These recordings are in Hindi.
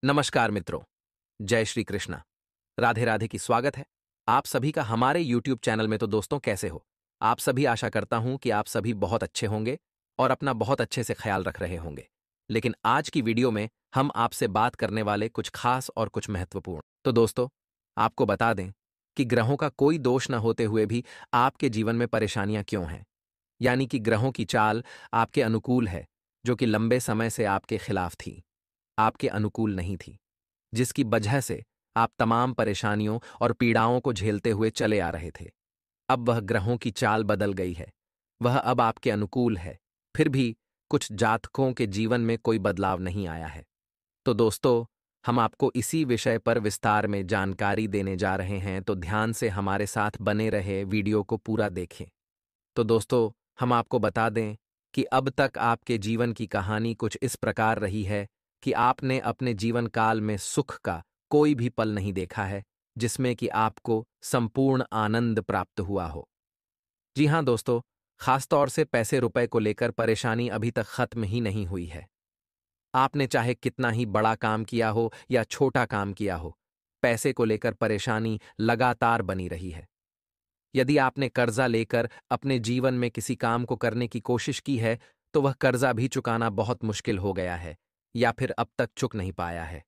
नमस्कार मित्रों। जय श्री कृष्णा। राधे राधे की स्वागत है आप सभी का हमारे YouTube चैनल में। तो दोस्तों, कैसे हो आप सभी? आशा करता हूं कि आप सभी बहुत अच्छे होंगे और अपना बहुत अच्छे से ख्याल रख रहे होंगे। लेकिन आज की वीडियो में हम आपसे बात करने वाले कुछ खास और कुछ महत्वपूर्ण। तो दोस्तों, आपको बता दें कि ग्रहों का कोई दोष न होते हुए भी आपके जीवन में परेशानियां क्यों हैं। यानी कि ग्रहों की चाल आपके अनुकूल है, जो कि लंबे समय से आपके खिलाफ थी, आपके अनुकूल नहीं थी, जिसकी वजह से आप तमाम परेशानियों और पीड़ाओं को झेलते हुए चले आ रहे थे। अब वह ग्रहों की चाल बदल गई है, वह अब आपके अनुकूल है। फिर भी कुछ जातकों के जीवन में कोई बदलाव नहीं आया है। तो दोस्तों, हम आपको इसी विषय पर विस्तार में जानकारी देने जा रहे हैं, तो ध्यान से हमारे साथ बने रहे, वीडियो को पूरा देखें। तो दोस्तों, हम आपको बता दें कि अब तक आपके जीवन की कहानी कुछ इस प्रकार रही है कि आपने अपने जीवन काल में सुख का कोई भी पल नहीं देखा है जिसमें कि आपको संपूर्ण आनंद प्राप्त हुआ हो। जी हाँ दोस्तों, खासतौर से पैसे रुपए को लेकर परेशानी अभी तक खत्म ही नहीं हुई है। आपने चाहे कितना ही बड़ा काम किया हो या छोटा काम किया हो, पैसे को लेकर परेशानी लगातार बनी रही है। यदि आपने कर्जा लेकर अपने जीवन में किसी काम को करने की कोशिश की है, तो वह कर्जा भी चुकाना बहुत मुश्किल हो गया है या फिर अब तक चुक नहीं पाया है।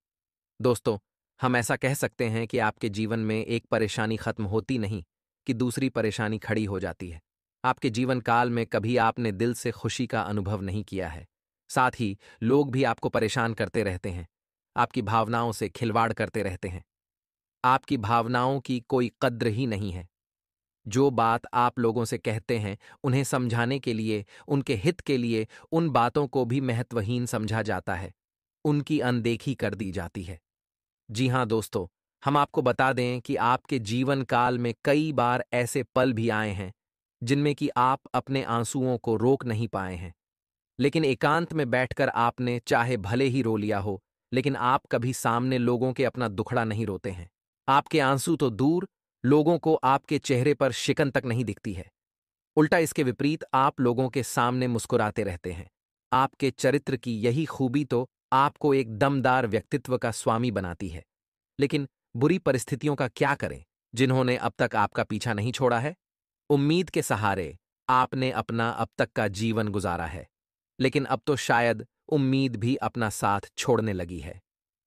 दोस्तों, हम ऐसा कह सकते हैं कि आपके जीवन में एक परेशानी खत्म होती नहीं कि दूसरी परेशानी खड़ी हो जाती है। आपके जीवन काल में कभी आपने दिल से खुशी का अनुभव नहीं किया है। साथ ही लोग भी आपको परेशान करते रहते हैं, आपकी भावनाओं से खिलवाड़ करते रहते हैं। आपकी भावनाओं की कोई कद्र ही नहीं है। जो बात आप लोगों से कहते हैं, उन्हें समझाने के लिए, उनके हित के लिए, उन बातों को भी महत्वहीन समझा जाता है, उनकी अनदेखी कर दी जाती है। जी हाँ दोस्तों, हम आपको बता दें कि आपके जीवन काल में कई बार ऐसे पल भी आए हैं जिनमें कि आप अपने आंसुओं को रोक नहीं पाए हैं। लेकिन एकांत में बैठकर आपने चाहे भले ही रो लिया हो, लेकिन आप कभी सामने लोगों के अपना दुखड़ा नहीं रोते हैं। आपके आंसू तो दूर, लोगों को आपके चेहरे पर शिकन तक नहीं दिखती है। उल्टा इसके विपरीत आप लोगों के सामने मुस्कुराते रहते हैं। आपके चरित्र की यही खूबी तो आपको एक दमदार व्यक्तित्व का स्वामी बनाती है। लेकिन बुरी परिस्थितियों का क्या करें, जिन्होंने अब तक आपका पीछा नहीं छोड़ा है। उम्मीद के सहारे आपने अपना अब तक का जीवन गुजारा है, लेकिन अब तो शायद उम्मीद भी अपना साथ छोड़ने लगी है।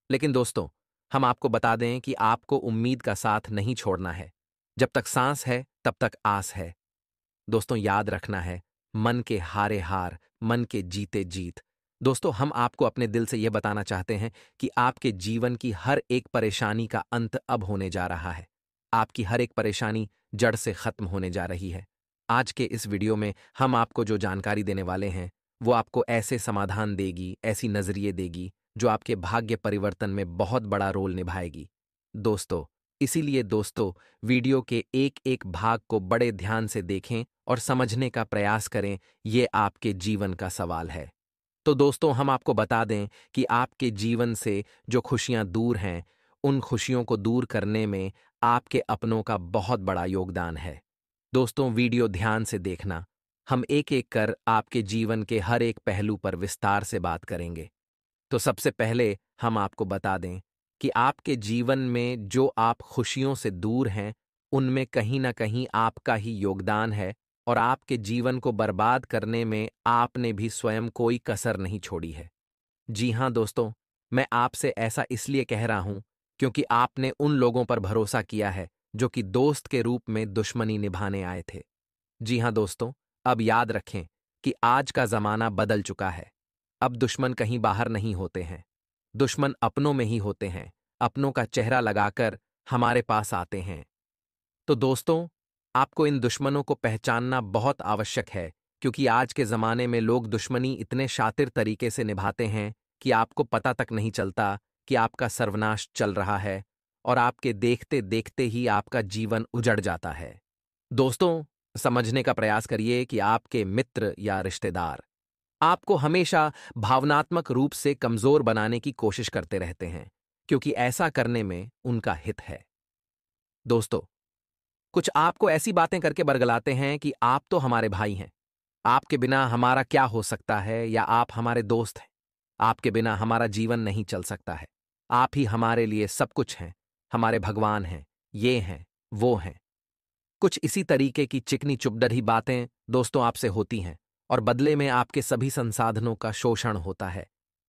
लेकिन दोस्तों, हम आपको बता दें कि आपको उम्मीद का साथ नहीं छोड़ना है। जब तक सांस है, तब तक आस है। दोस्तों, याद रखना है, मन के हारे हार, मन के जीते जीत। दोस्तों, हम आपको अपने दिल से यह बताना चाहते हैं कि आपके जीवन की हर एक परेशानी का अंत अब होने जा रहा है। आपकी हर एक परेशानी जड़ से खत्म होने जा रही है। आज के इस वीडियो में हम आपको जो जानकारी देने वाले हैं, वो आपको ऐसे समाधान देगी, ऐसी नजरिए देगी, जो आपके भाग्य परिवर्तन में बहुत बड़ा रोल निभाएगी। दोस्तों, इसीलिए दोस्तों, वीडियो के एक एक भाग को बड़े ध्यान से देखें और समझने का प्रयास करें। ये आपके जीवन का सवाल है। तो दोस्तों, हम आपको बता दें कि आपके जीवन से जो खुशियां दूर हैं, उन खुशियों को दूर करने में आपके अपनों का बहुत बड़ा योगदान है। दोस्तों, वीडियो ध्यान से देखना। हम एक एक कर आपके जीवन के हर एक पहलू पर विस्तार से बात करेंगे। तो सबसे पहले हम आपको बता दें कि आपके जीवन में जो आप खुशियों से दूर हैं, उनमें कहीं ना कहीं आपका ही योगदान है और आपके जीवन को बर्बाद करने में आपने भी स्वयं कोई कसर नहीं छोड़ी है। जी हाँ दोस्तों, मैं आपसे ऐसा इसलिए कह रहा हूं क्योंकि आपने उन लोगों पर भरोसा किया है जो कि दोस्त के रूप में दुश्मनी निभाने आए थे। जी हाँ दोस्तों, अब याद रखें कि आज का जमाना बदल चुका है। अब दुश्मन कहीं बाहर नहीं होते हैं, दुश्मन अपनों में ही होते हैं। अपनों का चेहरा लगाकर हमारे पास आते हैं। तो दोस्तों, आपको इन दुश्मनों को पहचानना बहुत आवश्यक है, क्योंकि आज के जमाने में लोग दुश्मनी इतने शातिर तरीके से निभाते हैं कि आपको पता तक नहीं चलता कि आपका सर्वनाश चल रहा है और आपके देखते देखते ही आपका जीवन उजड़ जाता है। दोस्तों, समझने का प्रयास करिए कि आपके मित्र या रिश्तेदार आपको हमेशा भावनात्मक रूप से कमजोर बनाने की कोशिश करते रहते हैं, क्योंकि ऐसा करने में उनका हित है। दोस्तों, कुछ आपको ऐसी बातें करके बरगलाते हैं कि आप तो हमारे भाई हैं, आपके बिना हमारा क्या हो सकता है, या आप हमारे दोस्त हैं, आपके बिना हमारा जीवन नहीं चल सकता है। आप ही हमारे लिए सब कुछ हैं, हमारे भगवान हैं, ये हैं, वो हैं। कुछ इसी तरीके की चिकनी चुपडरी बातें दोस्तों आपसे होती हैं और बदले में आपके सभी संसाधनों का शोषण होता है।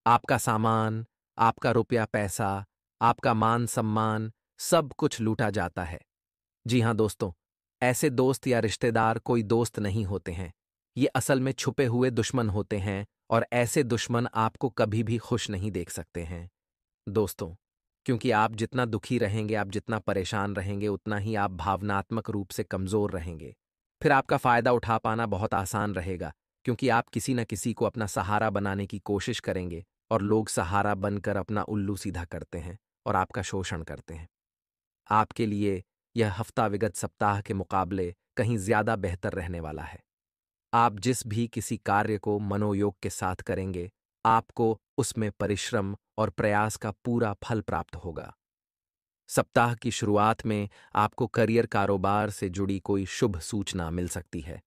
आपका सामान, आपका रुपया पैसा, आपका मान सम्मान, सब कुछ लूटा जाता है। जी हाँ दोस्तों, ऐसे दोस्त या रिश्तेदार कोई दोस्त नहीं होते हैं। ये असल में छुपे हुए दुश्मन होते हैं और ऐसे दुश्मन आपको कभी भी खुश नहीं देख सकते हैं दोस्तों। क्योंकि आप जितना दुखी रहेंगे, आप जितना परेशान रहेंगे, उतना ही आप भावनात्मक रूप से कमज़ोर रहेंगे। फिर आपका फ़ायदा उठा पाना बहुत आसान रहेगा, क्योंकि आप किसी न किसी को अपना सहारा बनाने की कोशिश करेंगे और लोग सहारा बनकर अपना उल्लू सीधा करते हैं और आपका शोषण करते हैं। आपके लिए यह हफ्ता विगत सप्ताह के मुकाबले कहीं ज्यादा बेहतर रहने वाला है। आप जिस भी किसी कार्य को मनोयोग के साथ करेंगे, आपको उसमें परिश्रम और प्रयास का पूरा फल प्राप्त होगा। सप्ताह की शुरुआत में आपको करियर कारोबार से जुड़ी कोई शुभ सूचना मिल सकती है।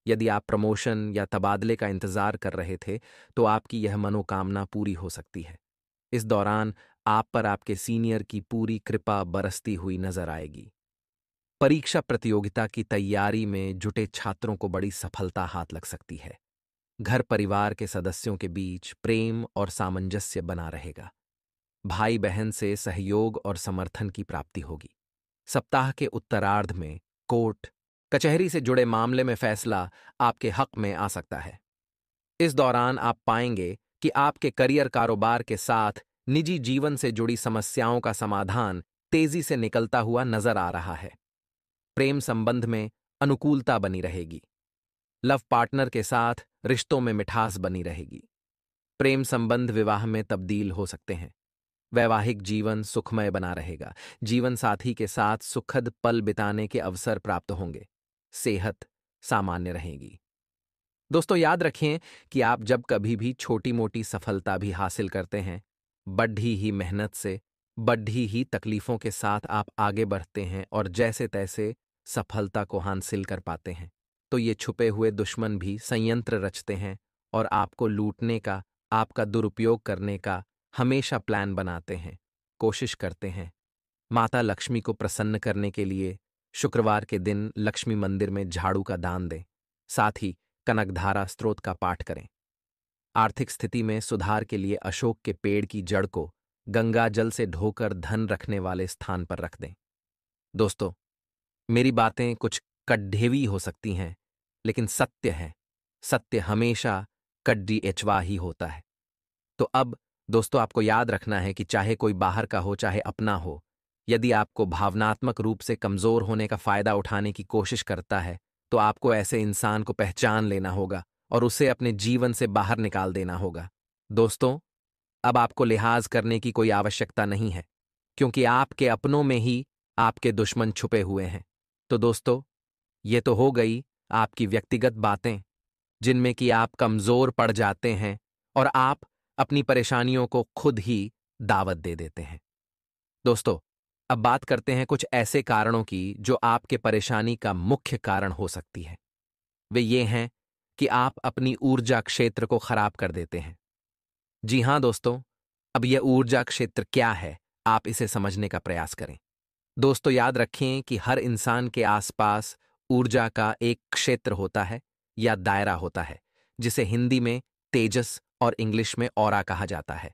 यदि आप प्रमोशन या तबादले का इंतजार कर रहे थे, तो आपकी यह मनोकामना पूरी हो सकती है। इस दौरान आप पर आपके सीनियर की पूरी कृपा बरसती हुई नजर आएगी। परीक्षा प्रतियोगिता की तैयारी में जुटे छात्रों को बड़ी सफलता हाथ लग सकती है। घर परिवार के सदस्यों के बीच प्रेम और सामंजस्य बना रहेगा। भाई बहन से सहयोग और समर्थन की प्राप्ति होगी। सप्ताह के उत्तरार्ध में कोर्ट कचहरी से जुड़े मामले में फैसला आपके हक में आ सकता है। इस दौरान आप पाएंगे कि आपके करियर कारोबार के साथ निजी जीवन से जुड़ी समस्याओं का समाधान तेजी से निकलता हुआ नजर आ रहा है। प्रेम संबंध में अनुकूलता बनी रहेगी। लव पार्टनर के साथ रिश्तों में मिठास बनी रहेगी। प्रेम संबंध विवाह में तब्दील हो सकते हैं। वैवाहिक जीवन सुखमय बना रहेगा। जीवन साथी के साथ सुखद पल बिताने के अवसर प्राप्त होंगे। सेहत सामान्य रहेगी। दोस्तों याद रखें कि आप जब कभी भी छोटी मोटी सफलता भी हासिल करते हैं, बढ़ी ही मेहनत से, बढ़ी ही तकलीफों के साथ आप आगे बढ़ते हैं और जैसे तैसे सफलता को हासिल कर पाते हैं, तो ये छुपे हुए दुश्मन भी संयंत्र रचते हैं और आपको लूटने का, आपका दुरुपयोग करने का हमेशा प्लान बनाते हैं, कोशिश करते हैं। माता लक्ष्मी को प्रसन्न करने के लिए शुक्रवार के दिन लक्ष्मी मंदिर में झाड़ू का दान दें। साथ ही कनकधारा स्तोत्र का पाठ करें। आर्थिक स्थिति में सुधार के लिए अशोक के पेड़ की जड़ को गंगा जल से ढोकर धन रखने वाले स्थान पर रख दें। दोस्तों, मेरी बातें कुछ कड्ढेवी हो सकती हैं, लेकिन सत्य है। सत्य हमेशा कड्डी एचवा ही होता है। तो अब दोस्तों आपको याद रखना है कि चाहे कोई बाहर का हो चाहे अपना हो, यदि आपको भावनात्मक रूप से कमजोर होने का फायदा उठाने की कोशिश करता है, तो आपको ऐसे इंसान को पहचान लेना होगा और उसे अपने जीवन से बाहर निकाल देना होगा। दोस्तों, अब आपको लिहाज करने की कोई आवश्यकता नहीं है, क्योंकि आपके अपनों में ही आपके दुश्मन छुपे हुए हैं। तो दोस्तों, ये तो हो गई आपकी व्यक्तिगत बातें, जिनमें कि आप कमजोर पड़ जाते हैं और आप अपनी परेशानियों को खुद ही दावत दे देते हैं। दोस्तों, अब बात करते हैं कुछ ऐसे कारणों की जो आपके परेशानी का मुख्य कारण हो सकती है। वे ये हैं कि आप अपनी ऊर्जा क्षेत्र को खराब कर देते हैं। जी हाँ दोस्तों, अब यह ऊर्जा क्षेत्र क्या है, आप इसे समझने का प्रयास करें। दोस्तों याद रखें कि हर इंसान के आसपास ऊर्जा का एक क्षेत्र होता है या दायरा होता है, जिसे हिंदी में तेजस और इंग्लिश में ऑरा कहा जाता है।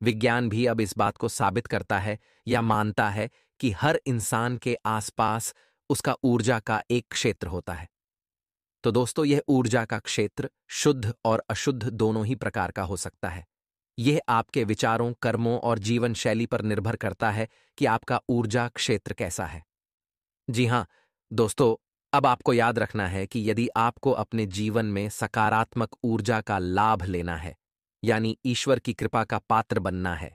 विज्ञान भी अब इस बात को साबित करता है या मानता है कि हर इंसान के आसपास उसका ऊर्जा का एक क्षेत्र होता है। तो दोस्तों, यह ऊर्जा का क्षेत्र शुद्ध और अशुद्ध दोनों ही प्रकार का हो सकता है। यह आपके विचारों, कर्मों और जीवन शैली पर निर्भर करता है कि आपका ऊर्जा क्षेत्र कैसा है। जी हाँ दोस्तों, अब आपको याद रखना है कि यदि आपको अपने जीवन में सकारात्मक ऊर्जा का लाभ लेना है, यानी ईश्वर की कृपा का पात्र बनना है,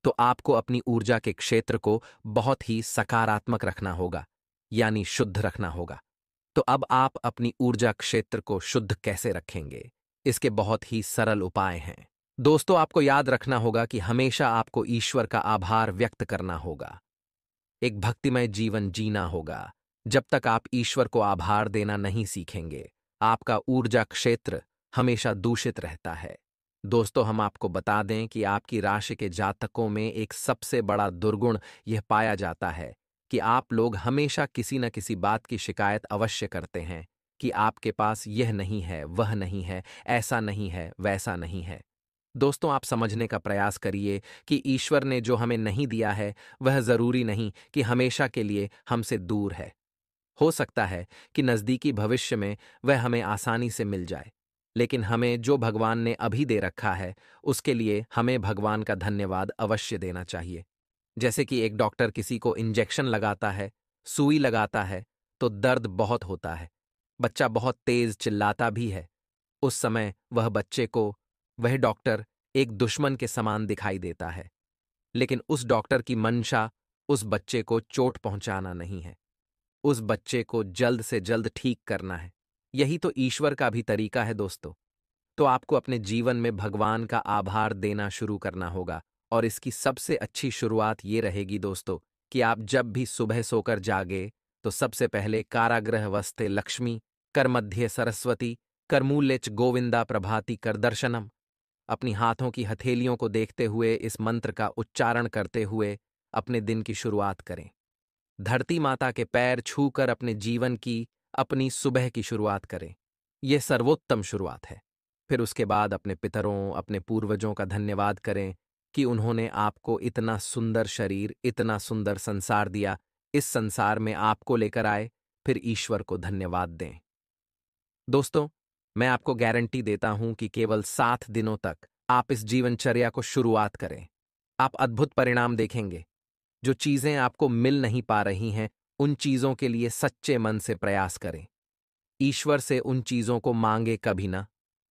तो आपको अपनी ऊर्जा के क्षेत्र को बहुत ही सकारात्मक रखना होगा, यानी शुद्ध रखना होगा। तो अब आप अपनी ऊर्जा क्षेत्र को शुद्ध कैसे रखेंगे? इसके बहुत ही सरल उपाय हैं। दोस्तों, आपको याद रखना होगा कि हमेशा आपको ईश्वर का आभार व्यक्त करना होगा। एक भक्तिमय जीवन जीना होगा। जब तक आप ईश्वर को आभार देना नहीं सीखेंगे, आपका ऊर्जा क्षेत्र हमेशा दूषित रहता है। दोस्तों, हम आपको बता दें कि आपकी राशि के जातकों में एक सबसे बड़ा दुर्गुण यह पाया जाता है कि आप लोग हमेशा किसी न किसी बात की शिकायत अवश्य करते हैं कि आपके पास यह नहीं है, वह नहीं है, ऐसा नहीं है, वैसा नहीं है। दोस्तों, आप समझने का प्रयास करिए कि ईश्वर ने जो हमें नहीं दिया है, वह ज़रूरी नहीं कि हमेशा के लिए हमसे दूर है। हो सकता है कि नज़दीकी भविष्य में वह हमें आसानी से मिल जाए, लेकिन हमें जो भगवान ने अभी दे रखा है, उसके लिए हमें भगवान का धन्यवाद अवश्य देना चाहिए। जैसे कि एक डॉक्टर किसी को इंजेक्शन लगाता है, सुई लगाता है, तो दर्द बहुत होता है। बच्चा बहुत तेज चिल्लाता भी है। उस समय वह बच्चे को वह डॉक्टर एक दुश्मन के समान दिखाई देता है, लेकिन उस डॉक्टर की मंशा उस बच्चे को चोट पहुंचाना नहीं है। उस बच्चे को जल्द से जल्द ठीक करना है। यही तो ईश्वर का भी तरीका है दोस्तों। तो आपको अपने जीवन में भगवान का आभार देना शुरू करना होगा, और इसकी सबसे अच्छी शुरुआत ये रहेगी दोस्तों कि आप जब भी सुबह सोकर जागे तो सबसे पहले कारागृह वस्ते लक्ष्मी, कर मध्य सरस्वती, कर मूल्य च गोविंदा प्रभाति कर दर्शनम, अपनी हाथों की हथेलियों को देखते हुए इस मंत्र का उच्चारण करते हुए अपने दिन की शुरुआत करें। धरती माता के पैर छूकर अपने जीवन की, अपनी सुबह की शुरुआत करें। यह सर्वोत्तम शुरुआत है। फिर उसके बाद अपने पितरों, अपने पूर्वजों का धन्यवाद करें कि उन्होंने आपको इतना सुंदर शरीर, इतना सुंदर संसार दिया, इस संसार में आपको लेकर आए। फिर ईश्वर को धन्यवाद दें। दोस्तों, मैं आपको गारंटी देता हूं कि केवल 7 दिनों तक आप इस जीवनचर्या को शुरुआत करें। आप अद्भुत परिणाम देखेंगे। जो चीजें आपको मिल नहीं पा रही हैं, उन चीजों के लिए सच्चे मन से प्रयास करें। ईश्वर से उन चीजों को मांगे कभी ना।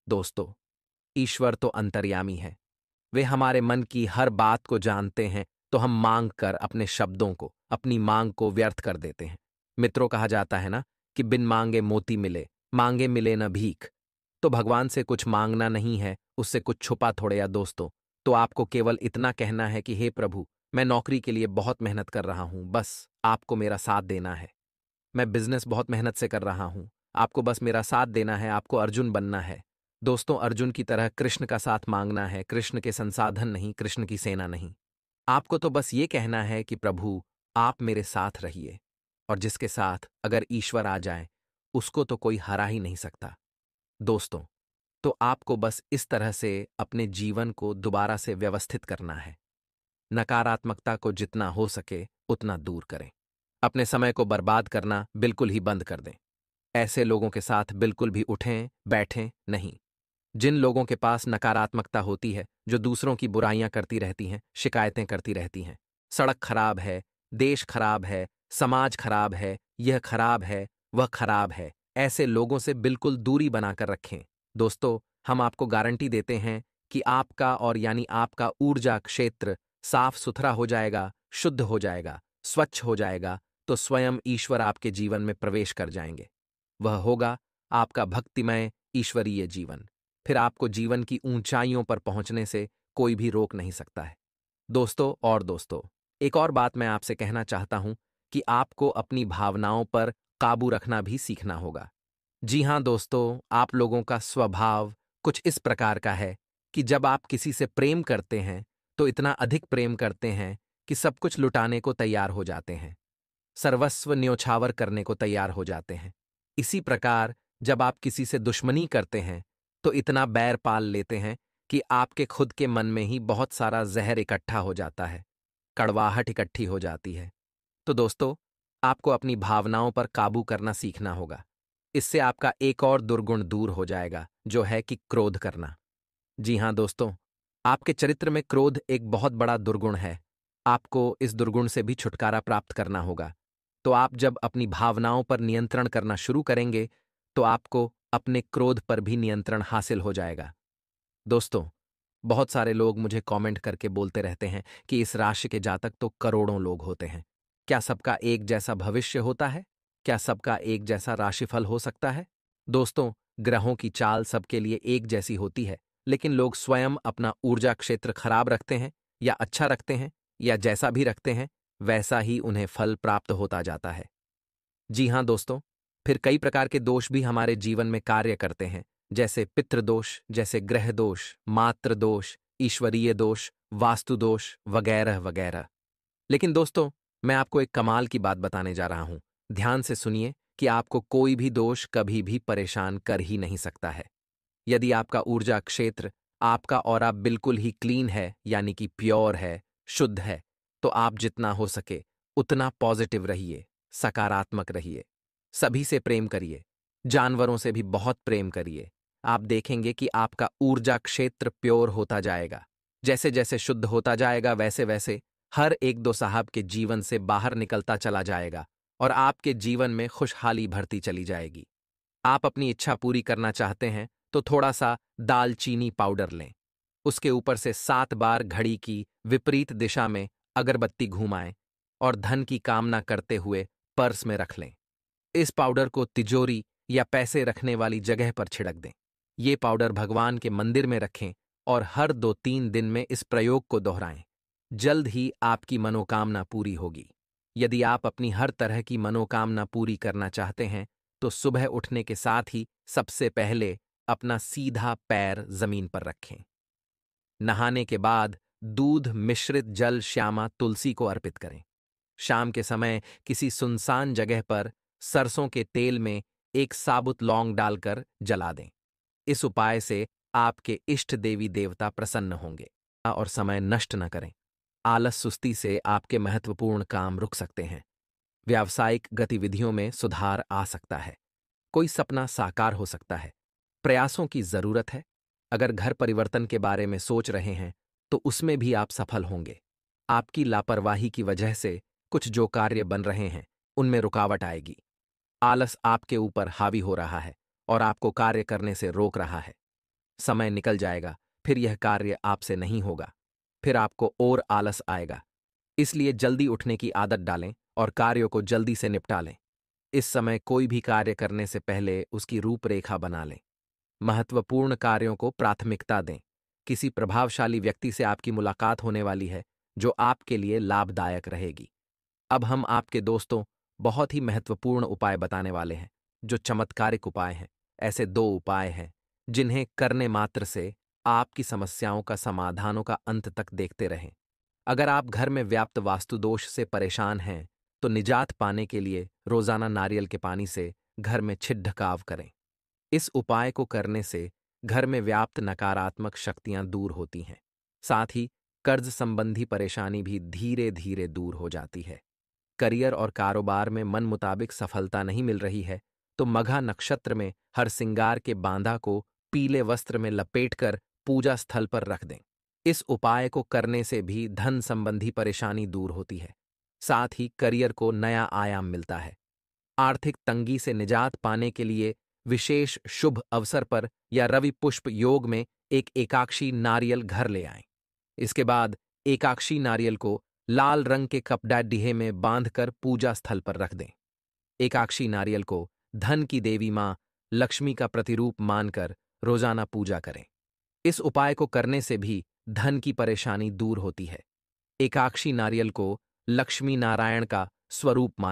दोस्तों, ईश्वर तो अंतर्यामी है। वे हमारे मन की हर बात को जानते हैं, तो हम मांग कर अपने शब्दों को, अपनी मांग को व्यर्थ कर देते हैं। मित्रों, कहा जाता है ना कि बिन मांगे मोती मिले, मांगे मिले न भीख। तो भगवान से कुछ मांगना नहीं है, उससे कुछ छुपा थोड़े या दोस्तों। तो आपको केवल इतना कहना है कि हे प्रभु, मैं नौकरी के लिए बहुत मेहनत कर रहा हूं, बस आपको मेरा साथ देना है। मैं बिजनेस बहुत मेहनत से कर रहा हूं, आपको बस मेरा साथ देना है, आपको अर्जुन बनना है। दोस्तों, अर्जुन की तरह कृष्ण का साथ मांगना है, कृष्ण के संसाधन नहीं, कृष्ण की सेना नहीं। आपको तो बस ये कहना है कि प्रभु, आप मेरे साथ रहिए। और जिसके साथ अगर ईश्वर आ जाए, उसको तो कोई हरा ही नहीं सकता। दोस्तों, तो आपको बस इस तरह से अपने जीवन को दोबारा से व्यवस्थित करना है। नकारात्मकता को जितना हो सके उतना दूर करें। अपने समय को बर्बाद करना बिल्कुल ही बंद कर दें। ऐसे लोगों के साथ बिल्कुल भी उठें बैठें नहीं। जिन लोगों के पास नकारात्मकता होती है, जो दूसरों की बुराइयां करती रहती हैं, शिकायतें करती रहती हैं, सड़क खराब है, देश खराब है, समाज खराब है, यह खराब है, वह खराब है, ऐसे लोगों से बिल्कुल दूरी बनाकर रखें। दोस्तों, हम आपको गारंटी देते हैं कि आपका और यानी आपका ऊर्जा क्षेत्र साफ सुथरा हो जाएगा, शुद्ध हो जाएगा, स्वच्छ हो जाएगा, तो स्वयं ईश्वर आपके जीवन में प्रवेश कर जाएंगे। वह होगा आपका भक्तिमय ईश्वरीय जीवन। फिर आपको जीवन की ऊंचाइयों पर पहुंचने से कोई भी रोक नहीं सकता है। दोस्तों, एक और बात मैं आपसे कहना चाहता हूं कि आपको अपनी भावनाओं पर काबू रखना भी सीखना होगा। जी हां दोस्तों, आप लोगों का स्वभाव कुछ इस प्रकार का है कि जब आप किसी से प्रेम करते हैं, तो इतना अधिक प्रेम करते हैं कि सब कुछ लुटाने को तैयार हो जाते हैं, सर्वस्व न्योछावर करने को तैयार हो जाते हैं। इसी प्रकार जब आप किसी से दुश्मनी करते हैं, तो इतना बैर पाल लेते हैं कि आपके खुद के मन में ही बहुत सारा जहर इकट्ठा हो जाता है, कड़वाहट इकट्ठी हो जाती है। तो दोस्तों, आपको अपनी भावनाओं पर काबू करना सीखना होगा। इससे आपका एक और दुर्गुण दूर हो जाएगा, जो है कि क्रोध करना। जी हां दोस्तों, आपके चरित्र में क्रोध एक बहुत बड़ा दुर्गुण है। आपको इस दुर्गुण से भी छुटकारा प्राप्त करना होगा। तो आप जब अपनी भावनाओं पर नियंत्रण करना शुरू करेंगे, तो आपको अपने क्रोध पर भी नियंत्रण हासिल हो जाएगा। दोस्तों, बहुत सारे लोग मुझे कमेंट करके बोलते रहते हैं कि इस राशि के जातक तो करोड़ों लोग होते हैं। क्या सबका एक जैसा भविष्य होता है? क्या सबका एक जैसा राशिफल हो सकता है? दोस्तों, ग्रहों की चाल सबके लिए एक जैसी होती है, लेकिन लोग स्वयं अपना ऊर्जा क्षेत्र खराब रखते हैं या अच्छा रखते हैं, या जैसा भी रखते हैं वैसा ही उन्हें फल प्राप्त होता जाता है। जी हां दोस्तों, फिर कई प्रकार के दोष भी हमारे जीवन में कार्य करते हैं, जैसे पितृदोष, जैसे ग्रह दोष, मातृ दोष, ईश्वरीय दोष, वास्तु दोष वगैरह वगैरह। लेकिन दोस्तों, मैं आपको एक कमाल की बात बताने जा रहा हूं। ध्यान से सुनिए कि आपको कोई भी दोष कभी भी परेशान कर ही नहीं सकता है। यदि आपका ऊर्जा क्षेत्र, आपका ऑरा बिल्कुल ही क्लीन है, यानी कि प्योर है, शुद्ध है, तो आप जितना हो सके उतना पॉजिटिव रहिए, सकारात्मक रहिए। सभी से प्रेम करिए, जानवरों से भी बहुत प्रेम करिए। आप देखेंगे कि आपका ऊर्जा क्षेत्र प्योर होता जाएगा। जैसे जैसे शुद्ध होता जाएगा, वैसे वैसे हर एक दो साहब के जीवन से बाहर निकलता चला जाएगा और आपके जीवन में खुशहाली भरती चली जाएगी। आप अपनी इच्छा पूरी करना चाहते हैं तो थोड़ा सा दालचीनी पाउडर लें। उसके ऊपर से 7 बार घड़ी की विपरीत दिशा में अगरबत्ती घुमाएं और धन की कामना करते हुए पर्स में रख लें। इस पाउडर को तिजोरी या पैसे रखने वाली जगह पर छिड़क दें। ये पाउडर भगवान के मंदिर में रखें और हर 2-3 दिन में इस प्रयोग को दोहराएं। जल्द ही आपकी मनोकामना पूरी होगी। यदि आप अपनी हर तरह की मनोकामना पूरी करना चाहते हैं तो सुबह उठने के साथ ही सबसे पहले अपना सीधा पैर जमीन पर रखें। नहाने के बाद दूध मिश्रित जल श्यामा तुलसी को अर्पित करें। शाम के समय किसी सुनसान जगह पर सरसों के तेल में एक साबुत लौंग डालकर जला दें। इस उपाय से आपके इष्ट देवी देवता प्रसन्न होंगे। और समय नष्ट न करें। आलस सुस्ती से आपके महत्वपूर्ण काम रुक सकते हैं। व्यावसायिक गतिविधियों में सुधार आ सकता है। कोई सपना साकार हो सकता है। प्रयासों की जरूरत है। अगर घर परिवर्तन के बारे में सोच रहे हैं तो उसमें भी आप सफल होंगे। आपकी लापरवाही की वजह से कुछ जो कार्य बन रहे हैं उनमें रुकावट आएगी। आलस आपके ऊपर हावी हो रहा है और आपको कार्य करने से रोक रहा है। समय निकल जाएगा, फिर यह कार्य आपसे नहीं होगा, फिर आपको और आलस आएगा। इसलिए जल्दी उठने की आदत डालें और कार्यों को जल्दी से निपटा लें। इस समय कोई भी कार्य करने से पहले उसकी रूपरेखा बना लें। महत्वपूर्ण कार्यों को प्राथमिकता दें। किसी प्रभावशाली व्यक्ति से आपकी मुलाकात होने वाली है जो आपके लिए लाभदायक रहेगी। अब हम आपके दोस्तों बहुत ही महत्वपूर्ण उपाय बताने वाले हैं जो चमत्कारिक उपाय हैं। ऐसे 2 उपाय हैं जिन्हें करने मात्र से आपकी समस्याओं का समाधानों का अंत तक देखते रहें। अगर आप घर में व्याप्त वास्तु दोष से परेशान हैं तो निजात पाने के लिए रोजाना नारियल के पानी से घर में छिड़काव करें। इस उपाय को करने से घर में व्याप्त नकारात्मक शक्तियां दूर होती हैं। साथ ही कर्ज संबंधी परेशानी भी धीरे धीरे दूर हो जाती है। करियर और कारोबार में मन मुताबिक सफलता नहीं मिल रही है तो मघा नक्षत्र में हर सिंगार के बांधा को पीले वस्त्र में लपेटकर पूजा स्थल पर रख दें। इस उपाय को करने से भी धन संबंधी परेशानी दूर होती है। साथ ही करियर को नया आयाम मिलता है। आर्थिक तंगी से निजात पाने के लिए विशेष शुभ अवसर पर या रवि पुष्प योग में एक एकाक्षी नारियल घर ले आएं। इसके बाद एकाक्षी नारियल को लाल रंग के कपड़ा में बांधकर पूजा स्थल पर रख दें। एकाक्षी नारियल को धन की देवी मां लक्ष्मी का प्रतिरूप मानकर रोजाना पूजा करें। इस उपाय को करने से भी धन की परेशानी दूर होती है। एकाक्षी नारियल को लक्ष्मी नारायण का स्वरूप मान